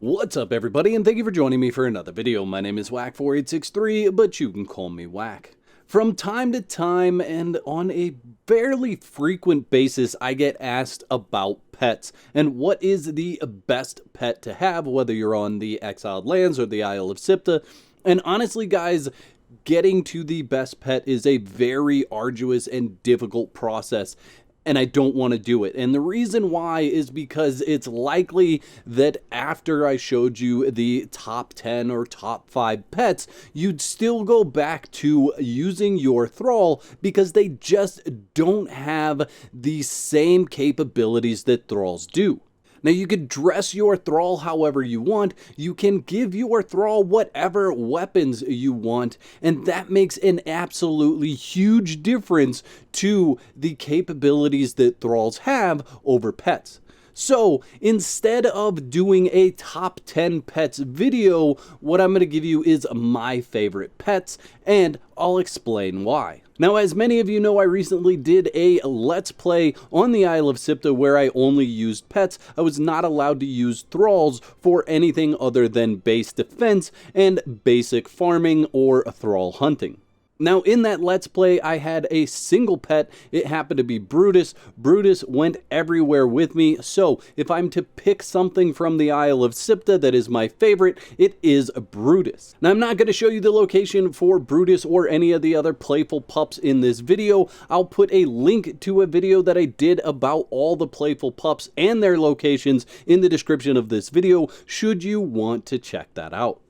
What's up everybody, and thank you for joining me for another video. My name is Whack4863, but you can call me Whack. From time to time and on a fairly frequent basis, I get asked about pets and what is the best pet to have, whether you're on the Exiled Lands or the Isle of Sipta. And honestly guys, getting to the best pet is a very arduous and difficult process, and I don't want to do it. And the reason why is because it's likely that after I showed you the top 10 or top 5 pets, you'd still go back to using your Thrall because they just don't have the same capabilities that Thralls do. Now you could dress your Thrall however you want, you can give your Thrall whatever weapons you want, and that makes an absolutely huge difference to the capabilities that Thralls have over pets. So instead of doing a top 10 pets video, what I'm going to give you is my favorite pets, and I'll explain why. Now, as many of you know, I recently did a Let's Play on the Isle of Sipta where I only used pets. I was not allowed to use Thralls for anything other than base defense and basic farming or Thrall hunting. Now, in that Let's Play, I had a single pet. It happened to be Brutus. Brutus went everywhere with me, so if I'm to pick something from the Isle of Sipta that is my favorite, it is Brutus. Now, I'm not going to show you the location for Brutus or any of the other playful pups in this video. I'll put a link to a video that I did about all the playful pups and their locations in the description of this video, should you want to check that out.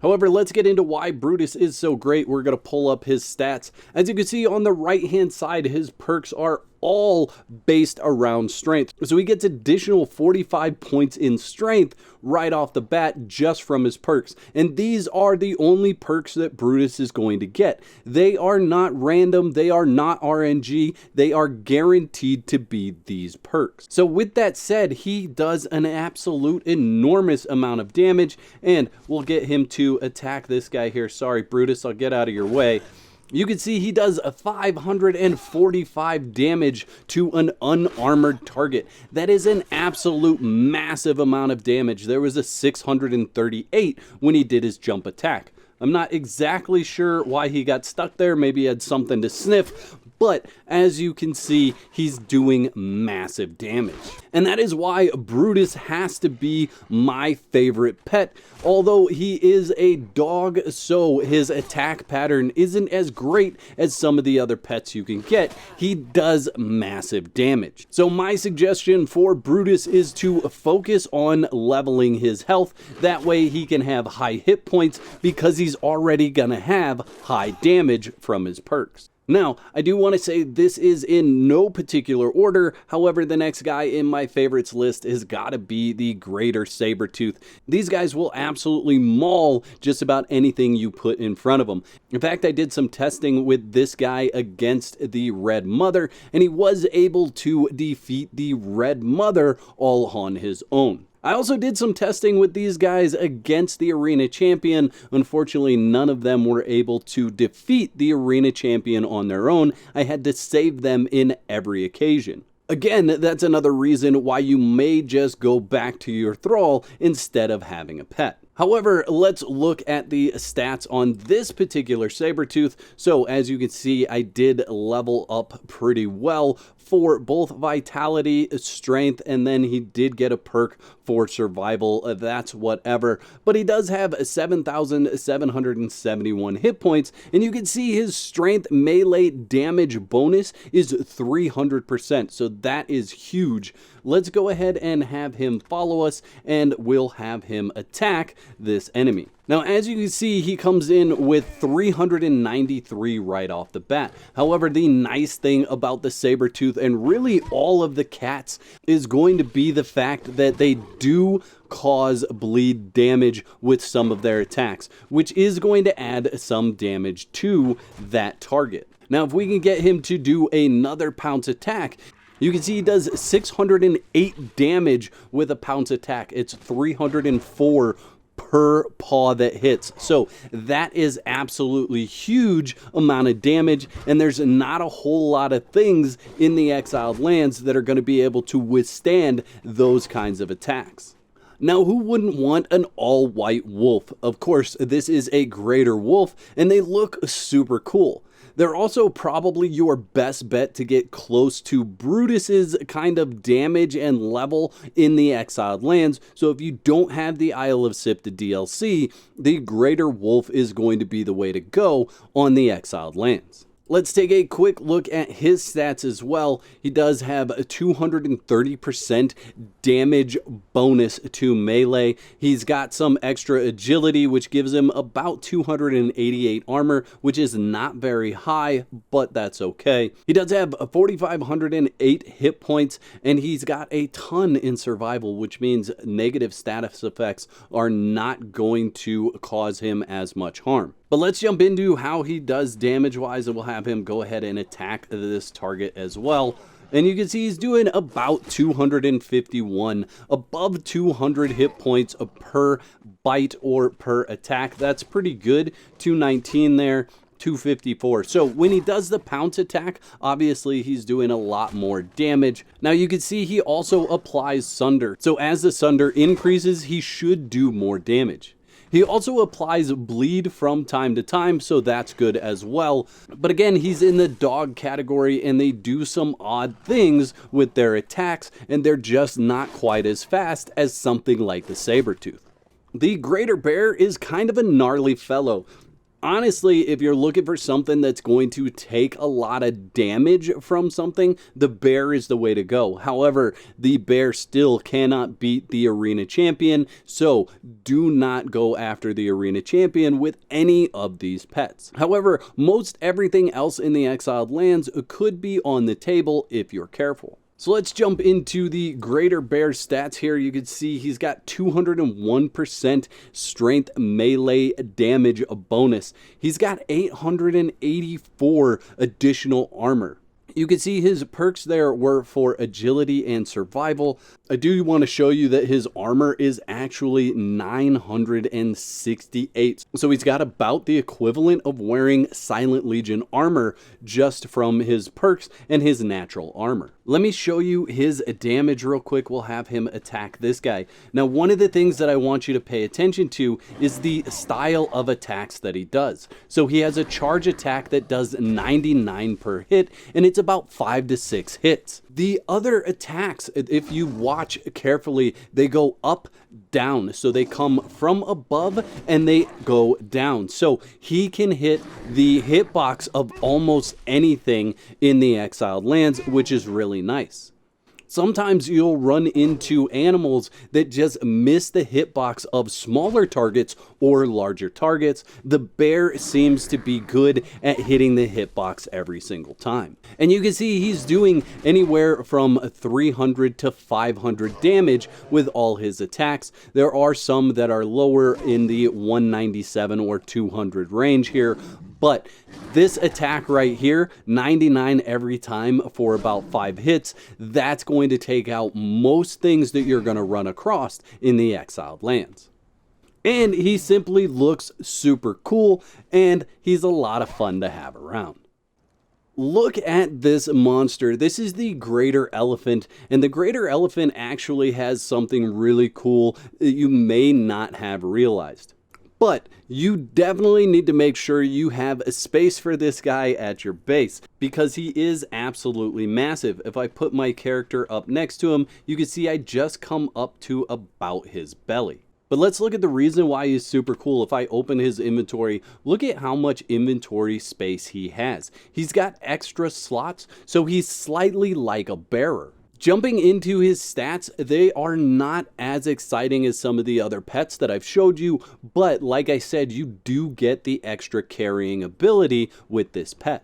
However, let's get into why Brutus is so great. We're going to pull up his stats. As you can see on the right hand side, his perks are all based around strength. So he gets additional 45 points in strength right off the bat just from his perks. And these are the only perks that Brutus is going to get. They are not random, they are not RNG, they are guaranteed to be these perks. So with that said, he does an absolute enormous amount of damage, and we'll get him to attack this guy here. Sorry Brutus, I'll get out of your way. You can see he does 545 damage to an unarmored target. That is an absolute massive amount of damage. There was a 638 when he did his jump attack. I'm not exactly sure why he got stuck there. Maybe he had something to sniff. But as you can see, he's doing massive damage. And that is why Brutus has to be my favorite pet. Although he is a dog, so his attack pattern isn't as great as some of the other pets you can get, he does massive damage. So my suggestion for Brutus is to focus on leveling his health. That way he can have high hit points because he's already gonna have high damage from his perks. Now, I do want to say this is in no particular order. However, the next guy in my favorites list has got to be the Greater Sabretooth. These guys will absolutely maul just about anything you put in front of them. In fact, I did some testing with this guy against the Red Mother, and he was able to defeat the Red Mother all on his own. I also did some testing with these guys against the Arena Champion. Unfortunately, none of them were able to defeat the Arena Champion on their own. I had to save them in every occasion. Again, that's another reason why you may just go back to your Thrall instead of having a pet. However, let's look at the stats on this particular Sabretooth. So as you can see, I did level up pretty well for both vitality, strength, and then he did get a perk for survival. That's whatever. But he does have 7,771 hit points, and you can see his strength melee damage bonus is 300%. So that is huge. Let's go ahead and have him follow us, and we'll have him attack this enemy. Now, as you can see, he comes in with 393 right off the bat. However, the nice thing about the Sabretooth and really all of the cats is going to be the fact that they do cause bleed damage with some of their attacks, which is going to add some damage to that target. Now, if we can get him to do another pounce attack, you can see he does 608 damage with a pounce attack. It's 304 per paw that hits. So that is absolutely huge amount of damage, and there's not a whole lot of things in the Exiled Lands that are going to be able to withstand those kinds of attacks. Now, who wouldn't want an all-white wolf? Of course, this is a greater wolf, and they look super cool. They're also probably your best bet to get close to Brutus's kind of damage and level in the Exiled Lands, so if you don't have the Isle of Sipta DLC, the greater wolf is going to be the way to go on the Exiled Lands. Let's take a quick look at his stats as well. He does have a 230% damage bonus to melee. He's got some extra agility, which gives him about 288 armor, which is not very high, but that's okay. He does have 4,508 hit points, and he's got a ton in survival, which means negative status effects are not going to cause him as much harm. But let's jump into how he does damage-wise, and we'll have him go ahead and attack this target as well. And you can see he's doing about 251, above 200 hit points per bite or per attack. That's pretty good. 219 there. 254. So when he does the pounce attack, obviously he's doing a lot more damage. Now you can see he also applies Sunder. So as the Sunder increases, he should do more damage. He also applies bleed from time to time, so that's good as well. But again, he's in the dog category, and they do some odd things with their attacks, and they're just not quite as fast as something like the Sabretooth. The Greater Bear is kind of a gnarly fellow. Honestly, if you're looking for something that's going to take a lot of damage from something, the bear is the way to go. However, the bear still cannot beat the arena champion, so do not go after the arena champion with any of these pets. However, most everything else in the Exiled Lands could be on the table if you're careful. So let's jump into the Greater Bear stats here. You can see he's got 201% strength melee damage bonus. He's got 884 additional armor. You can see his perks there were for agility and survival. I do want to show you that his armor is actually 968. So he's got about the equivalent of wearing Silent Legion armor just from his perks and his natural armor. Let me show you his damage real quick. We'll have him attack this guy. Now, one of the things that I want you to pay attention to is the style of attacks that he does. So he has a charge attack that does 99 per hit, and it's about 5 to 6 hits. The other attacks, if you watch carefully, they go up, down. So they come from above and they go down. So he can hit the hitbox of almost anything in the Exiled Lands, which is really nice. Sometimes you'll run into animals that just miss the hitbox of smaller targets or larger targets. The bear seems to be good at hitting the hitbox every single time. And you can see he's doing anywhere from 300 to 500 damage with all his attacks. There are some that are lower in the 197 or 200 range here. But this attack right here, 99 every time for about 5 hits, that's going to take out most things that you're going to run across in the Exiled Lands. And he simply looks super cool, and he's a lot of fun to have around. Look at this monster. This is the Greater Elephant, and the Greater Elephant actually has something really cool that you may not have realized. But you definitely need to make sure you have a space for this guy at your base, because he is absolutely massive. If I put my character up next to him, you can see I just come up to about his belly. But let's look at the reason why he's super cool. If I open his inventory, look at how much inventory space he has. He's got extra slots, so he's slightly like a bearer. Jumping into his stats, they are not as exciting as some of the other pets that I've showed you, but like I said, you do get the extra carrying ability with this pet.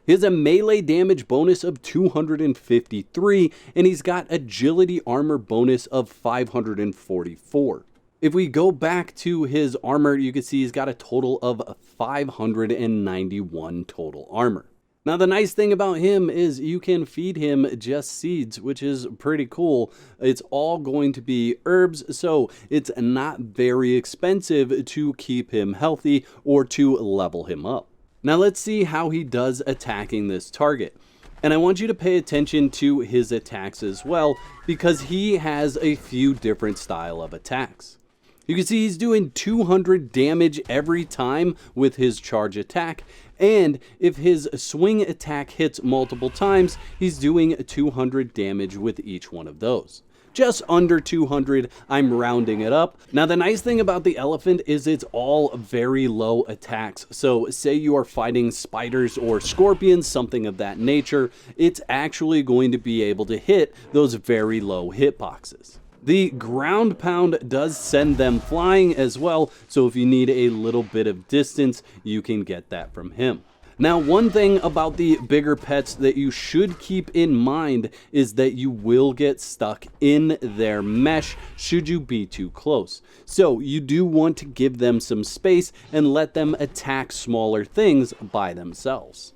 He has a melee damage bonus of 253, and he's got agility armor bonus of 544. If we go back to his armor, you can see he's got a total of 591 total armor. Now, the nice thing about him is you can feed him just seeds, which is pretty cool. It's all going to be herbs, so it's not very expensive to keep him healthy or to level him up. Now, let's see how he does attacking this target. And I want you to pay attention to his attacks as well, because he has a few different style of attacks. You can see he's doing 200 damage every time with his charge attack, and if his swing attack hits multiple times, he's doing 200 damage with each one of those. Just under 200, I'm rounding it up. Now the nice thing about the elephant is it's all very low attacks. So say you are fighting spiders or scorpions, something of that nature, it's actually going to be able to hit those very low hitboxes. The ground pound does send them flying as well, so if you need a little bit of distance, you can get that from him. Now, one thing about the bigger pets that you should keep in mind is that you will get stuck in their mesh should you be too close. So you do want to give them some space and let them attack smaller things by themselves.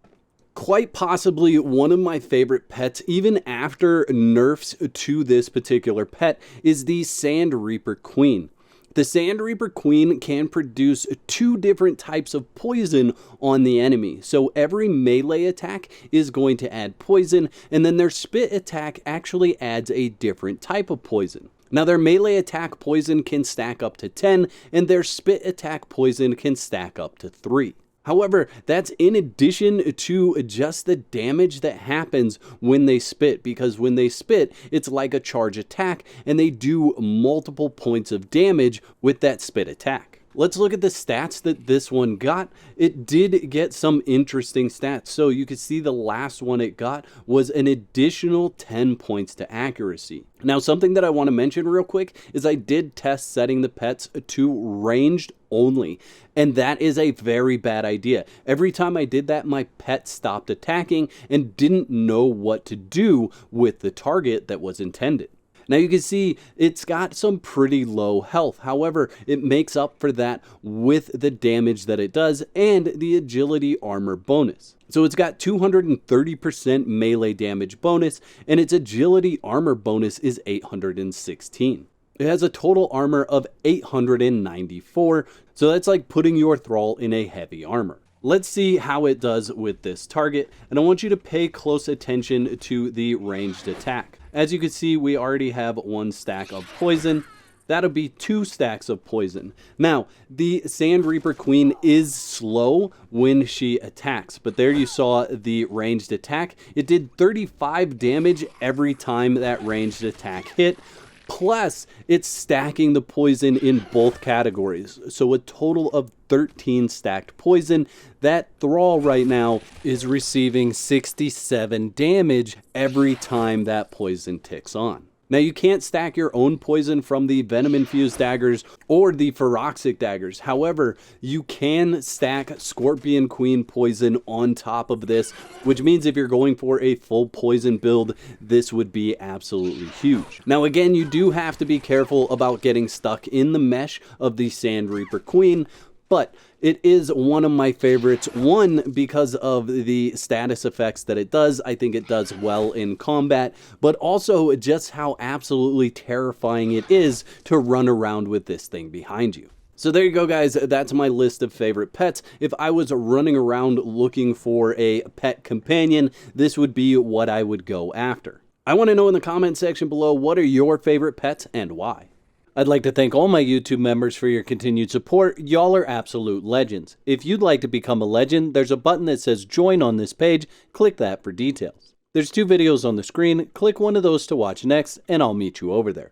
Quite possibly one of my favorite pets, even after nerfs to this particular pet, is the Sand Reaper Queen. The Sand Reaper Queen can produce 2 different types of poison on the enemy. So every melee attack is going to add poison, and then their spit attack actually adds a different type of poison. Now their melee attack poison can stack up to 10, and their spit attack poison can stack up to 3. However, that's in addition to just the damage that happens when they spit, because when they spit, it's like a charge attack, and they do multiple points of damage with that spit attack. Let's look at the stats that this one got. It did get some interesting stats. So you can see the last one it got was an additional 10 points to accuracy. Now, something that I want to mention real quick is I did test setting the pets to ranged only, and that is a very bad idea. Every time I did that, my pet stopped attacking and didn't know what to do with the target that was intended. Now you can see it's got some pretty low health. However, it makes up for that with the damage that it does and the agility armor bonus. So it's got 230% melee damage bonus, and its agility armor bonus is 816. It has a total armor of 894, so that's like putting your Thrall in a heavy armor. Let's see how it does with this target, and I want you to pay close attention to the ranged attack. As you can see, we already have 1 stack of poison. That'll be 2 stacks of poison. Now, the Sand Reaper Queen is slow when she attacks, but there you saw the ranged attack. It did 35 damage every time that ranged attack hit. Plus, it's stacking the poison in both categories. So a total of 13 stacked poison. That Thrall right now is receiving 67 damage every time that poison ticks on. Now, you can't stack your own poison from the venom-infused daggers or the feroxic daggers. However, you can stack Scorpion Queen poison on top of this, which means if you're going for a full poison build, this would be absolutely huge. Now, again, you do have to be careful about getting stuck in the mesh of the Sand Reaper Queen, but it is one of my favorites. One, because of the status effects that it does. I think it does well in combat, but also just how absolutely terrifying it is to run around with this thing behind you. So there you go, guys. That's my list of favorite pets. If I was running around looking for a pet companion, this would be what I would go after. I want to know in the comment section below, what are your favorite pets and why? I'd like to thank all my YouTube members for your continued support. Y'all are absolute legends. If you'd like to become a legend, there's a button that says join on this page. Click that for details. There's 2 videos on the screen. Click one of those to watch next, and I'll meet you over there.